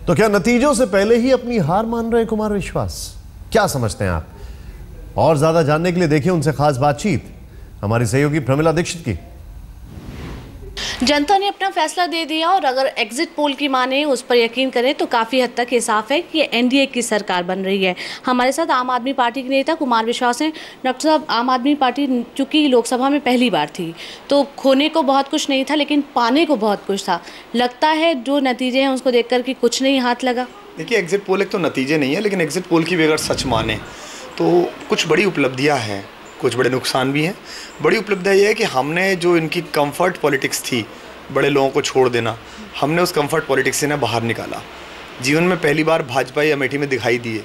तो क्या नतीजों से पहले ही अपनी हार मान रहे कुमार विश्वास? क्या समझते हैं आप? और ज्यादा जानने के लिए देखिए उनसे खास बातचीत हमारी सहयोगी प्रमिला दीक्षित की। जनता ने अपना फैसला दे दिया और अगर एग्जिट पोल की माने उस पर यकीन करें तो काफ़ी हद तक ये साफ है कि एनडीए की सरकार बन रही है। हमारे साथ आम आदमी पार्टी के नेता कुमार विश्वास हैं। डॉक्टर साहब, आम आदमी पार्टी चूँकि लोकसभा में पहली बार थी तो खोने को बहुत कुछ नहीं था, लेकिन पाने को बहुत कुछ था। लगता है जो नतीजे हैं उसको देख कर कि कुछ नहीं हाथ लगा। देखिए, एग्जिट पोल एक तो नतीजे नहीं है, लेकिन एग्जिट पोल की भी अगर सच माने तो कुछ बड़ी उपलब्धियाँ हैं, कुछ बड़े नुकसान भी हैं। बड़ी उपलब्धियाँ ये है कि हमने जो इनकी कंफर्ट पॉलिटिक्स थी, बड़े लोगों को छोड़ देना, हमने उस कंफर्ट पॉलिटिक्स से ना बाहर निकाला। जीवन में पहली बार भाजपा अमेठी में दिखाई दिए।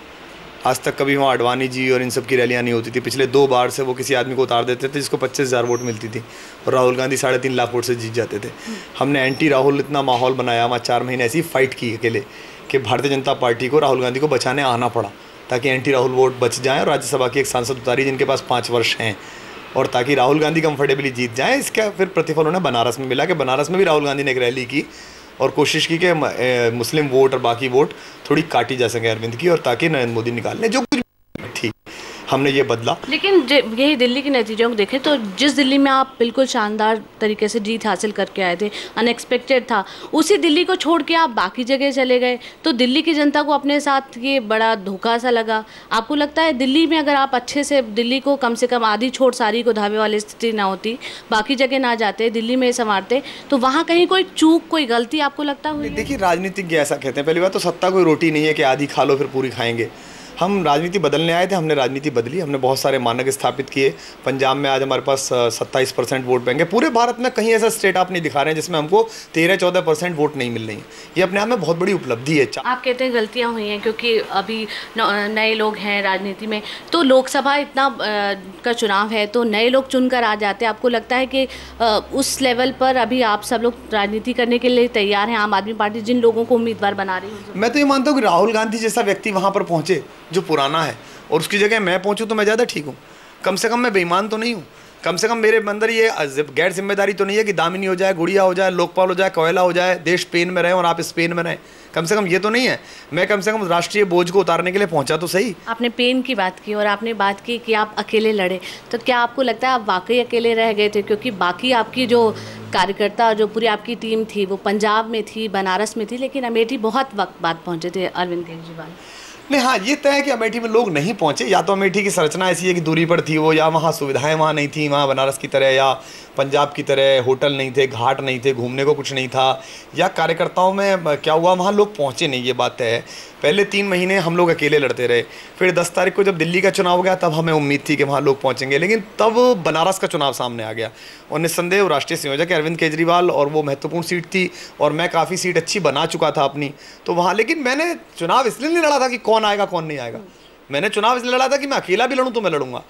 आज तक कभी वहाँ अडवाणी जी और इन सब की रैलियाँ नहीं होती थी। पिछले 2 बार से वो किसी आदमी को उतार देते थे जिसको 25,000 वोट मिलती थी, और राहुल गांधी 3.5 लाख वोट से जीत जाते थे। हमने एंटी राहुल इतना माहौल बनाया, वहाँ 4 महीने ऐसी फाइट की अकेले कि भारतीय जनता पार्टी को राहुल गांधी को बचाने आना पड़ा ताकि एंटी राहुल वोट बच जाएँ। और राज्यसभा की एक सांसद उतारी जिनके पास 5 वर्ष हैं, और ताकि राहुल गांधी कंफर्टेबली जीत जाए। इसका फिर प्रतिफल उन्हें बनारस में मिला कि बनारस में भी राहुल गांधी ने एक रैली की और कोशिश की कि मुस्लिम वोट और बाकी वोट थोड़ी काटी जा सके अरविंद की, और ताकि नरेंद्र मोदी निकाल लें। जो कुछ थी हमने ये बदला। लेकिन यही दिल्ली के नतीजों को देखें तो जिस दिल्ली में आप बिल्कुल शानदार तरीके से जीत हासिल करके आए थे, अनएक्सपेक्टेड था, उसी दिल्ली को छोड़ के आप बाकी जगह चले गए तो दिल्ली की जनता को अपने साथ ये बड़ा धोखा सा लगा। आपको लगता है दिल्ली में अगर आप अच्छे से दिल्ली को कम से कम आधी छोड़ सारी को धावे वाली स्थिति ना होती, बाकी जगह ना जाते, दिल्ली में संवारते, तो वहाँ कहीं कोई चूक, कोई गलती आपको लगता हुई? देखिए, राजनीतिज्ञ ऐसा कहते हैं, पहली बात तो सत्ता कोई रोटी नहीं है कि आधी खा लो फिर पूरी खाएंगे। हम राजनीति बदलने आए थे, हमने राजनीति बदली, हमने बहुत सारे मानक स्थापित किए। पंजाब में आज हमारे पास 27% वोट बैंक है। पूरे भारत में कहीं ऐसा स्टेट आप नहीं दिखा रहे हैं जिसमें हमको 13-14% वोट नहीं मिल रही है। ये अपने आप में बहुत बड़ी उपलब्धि है। आप कहते हैं गलतियां हुई हैं क्योंकि अभी नए लोग हैं राजनीति में, तो लोकसभा इतना का चुनाव है तो नए लोग चुनकर आ जाते हैं। आपको लगता है कि उस लेवल पर अभी आप सब लोग राजनीति करने के लिए तैयार हैं? आम आदमी पार्टी जिन लोगों को उम्मीदवार बना रही है, मैं तो ये मानता हूँ कि राहुल गांधी जैसा व्यक्ति वहाँ पर पहुँचे जो पुराना है, और उसकी जगह मैं पहुंचूं तो मैं ज़्यादा ठीक हूं। कम से कम मैं बेईमान तो नहीं हूं। कम से कम मेरे अंदर ये गैर जिम्मेदारी तो नहीं है कि दामिनी हो जाए, गुड़िया हो जाए, लोकपाल हो जाए, कोयला हो जाए, देश स्पेन में रहे और आप स्पेन में रहें। कम से कम ये तो नहीं है। मैं कम से कम राष्ट्रीय बोझ को उतारने के लिए पहुंचा तो सही। आपने पेन की बात की और आपने बात की कि आप अकेले लड़े, तो क्या आपको लगता है आप वाकई अकेले रह गए थे? क्योंकि बाकी आपकी जो कार्यकर्ता, जो पूरी आपकी टीम थी वो पंजाब में थी, बनारस में थी, लेकिन अमेठी बहुत वक्त बाद पहुँचे थे अरविंद केजरीवाल। नहीं, हाँ, ये तय है कि अमेठी में लोग नहीं पहुंचे। या तो अमेठी की संरचना ऐसी है कि दूरी पर थी वो, या वहाँ सुविधाएं वहाँ नहीं थी, वहाँ बनारस की तरह या पंजाब की तरह होटल नहीं थे, घाट नहीं थे, घूमने को कुछ नहीं था, या कार्यकर्ताओं में क्या हुआ वहाँ लोग पहुँचे नहीं, ये बात है। पहले 3 महीने हम लोग अकेले लड़ते रहे। फिर 10 तारीख को जब दिल्ली का चुनाव हो गया तब हमें उम्मीद थी कि वहाँ लोग पहुँचेंगे, लेकिन तब बनारस का चुनाव सामने आ गया और निस्संदेह राष्ट्रीय संयोजक अरविंद केजरीवाल, और वो महत्वपूर्ण सीट थी और मैं काफ़ी सीट अच्छी बना चुका था अपनी, तो वहाँ। लेकिन मैंने चुनाव इसलिए नहीं लड़ा था कि कौन आएगा कौन नहीं आएगा। मैंने चुनाव इसलिए लड़ा था कि मैं अकेला भी लड़ूं तो मैं लड़ूंगा।